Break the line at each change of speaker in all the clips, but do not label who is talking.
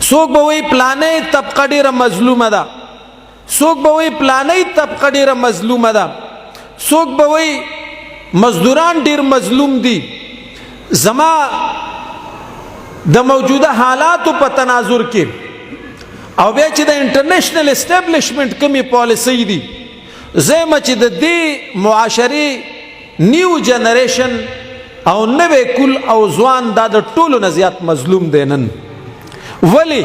څوک به وایي پلانې طبقه ډېره مظلومه ده، څوک به وایي پلانې طبقه ډېره مظلومه ده، څوک به وایي مزدوران ډېر مظلوم دي. زما د موجوده حالاتو په تناظر کې او بیا چې د انټرنیشنل اسټیبلشمنټ کومې پالیسۍ دي، زه یم چې د دې معاشرې نیو جنریشن او نوی کل او ځوان دا د ټولو نه زیات مظلوم دی. نن ولی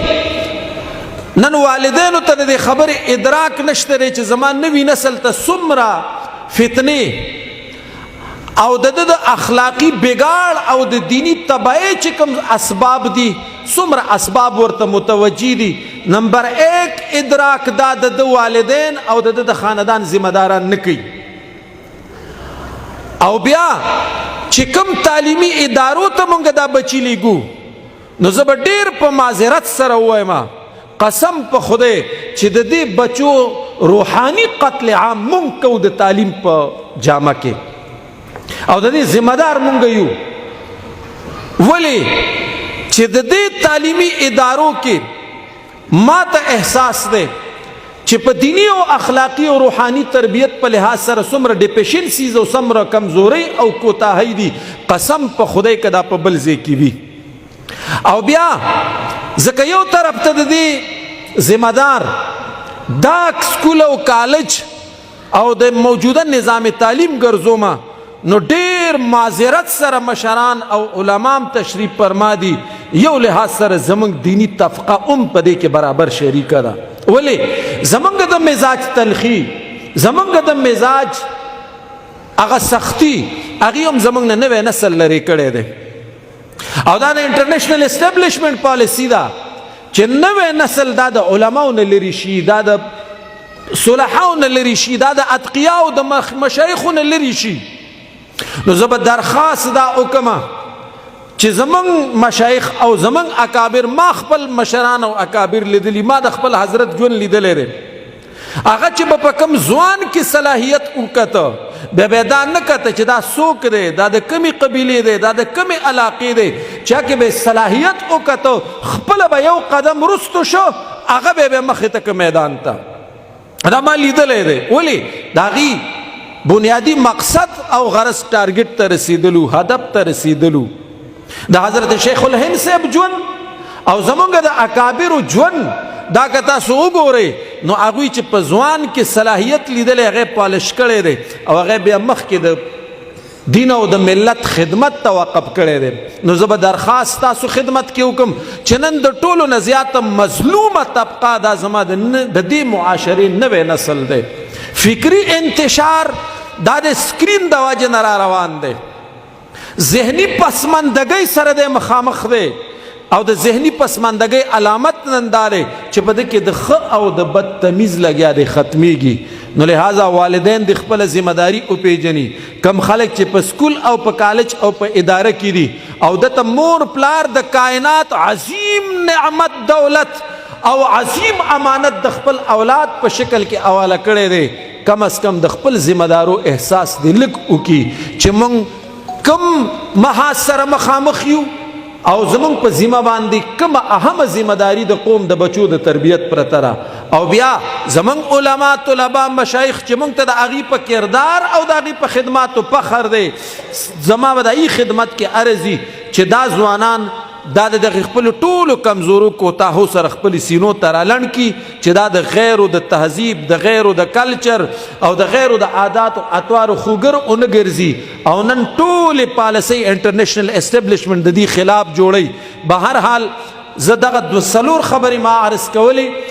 نن والدینو ته د دې خبرې ادراک نشته دی چې زما نوي نسل ته څومره فتنې او د اخلاقی بگاړ او د دینی تباہی چې کوم اسباب دي څومره اسباب ورته متوجی دي. نمبر 1 ادراک دا د والدین او د خاندان ذمہ داران نه کوي. او بیا چې کوم تعلیمی ادارو ته مونږ دا بچی لیږو نو زه به ډېر په معذرت سره ووایم قسم په خدای چې د دې بچو روحانی قتل عام مونږ کوو د تعلیم په جامه کې او د دې ذمہ دار مونږ یو. ولی چې د دې تعلیمی ادارو کې ما ته احساس دی چې په دینی او اخلاقی او روحانی تربیت په لحاظ سره څومره ډیفیشنسیز او څومره کمزوري او کوتاهی دي، قسم په خدای که دا په بل ځای کې وي. او بیا ځکه یو طرف ته د دې ذمہ دار دا سکول او کالج او د موجوده نظام تعلیم ګرځومه نو ډیر معذرت سره مشران او علمام تشریف فرما دي. یو لحاظ سره زمونږ دینی طبقه په دې کې برابر شریکه ده. ولی زمونږ د مزاج تلخی، زمونږ د مزاج هغه سختی هغې هم زمونږ نه نوی نسل لرې کړی دی. او دا د انټرنیشنل اسټیبلشمنټ پالیسی ده چې نوی نسل دا د علماو نه لرې شي، دا د صلحاو نه لرې شي، دا د اتقیاو د مشایخو نه لرې شي. نو زه به درخواست دا وکړم چې زمونږ مشایخ او زمونږ اکابر، ما خپل مشران او اکابر لیدلی، ما د خپل حضرت ژوند لیدلی دی، هغه چې به په کوم ځوان کې صلاحیت وکته بیا به دا نه کته چې دا څوک دی، دا د کومې قبیلې دی، دا د کومې علاقې دی، چا کې به صلاحیت وکته خپله به یو قدم رستو شو هغه به مخې ته که میدان ته. دا ما لیدلی دی. ولی د هغې بنیادی مقصد او غرض ټارګټ ته رسیدلو، هدف ته رسیدلو. د حضرت شیخ الهند صاحب ژوند او زمونږ د اکابرو ژوند دا که تاسو وګورئ نو هغوی چې په ځوان کې صلاحیت لیدلی هغه پالش کړی دی او هغه بیا مخکې د دین او د ملت خدمت ته وقف کړی دی. نو زه به درخواست تاسو خدمت کې وکم چې نن د ټولو نه زیاته مظلومه طبقه دا زما د دې معاشرې نوی نسل دی. فکری انتشار دا د سکرین د وجې نه را روان دی، ذهنی پسماندګۍ سره دی مخامخ دی او د ذهنی پسماندګۍ علامت نن دا دی چې په دې کې د ښه او د بد تمیز لګیا دی ختمیږي. نو لہذا والدین د خپله ذمہ داري وپیژني. کم خلک چې په سکول او په کالج او په اداره کې دي او دته مور پلار د کائنات عظیم نعمت دولت او عظیم امانت د خپل اولاد په شکل کې حواله کړی دی، کم از کم د خپل ذمہ دارو احساس دی لږ وکړي چې موږ کم محاذ سره مخامخ یو او زمونږ په ذمه باندې کومه اهمه ذمہ داری د قوم د بچو د تربیت پرته ده. او بیا زمونږ علما طلبا مشایخ چې موږ ته د هغې په کردار او د هغې په خدماتو فخر دی. زما به د هغې خدمت کې عرضي چې دا ځوانان دا د خپل ټولو کمزورو کوتاهو سره خپل سینو ته رالنډ کړي چې دا د غیرو د تهذیب، د غیرو د کلچر او د غیرو د عادات او اطوارو خوګر ونه ګرځي. او نن ټولې پالیسۍ انټرنیشنل اسټیبلشمنټ د دې خلاف جوړوي. به هر حال زه دغه 2 خبرې ما عرض کولې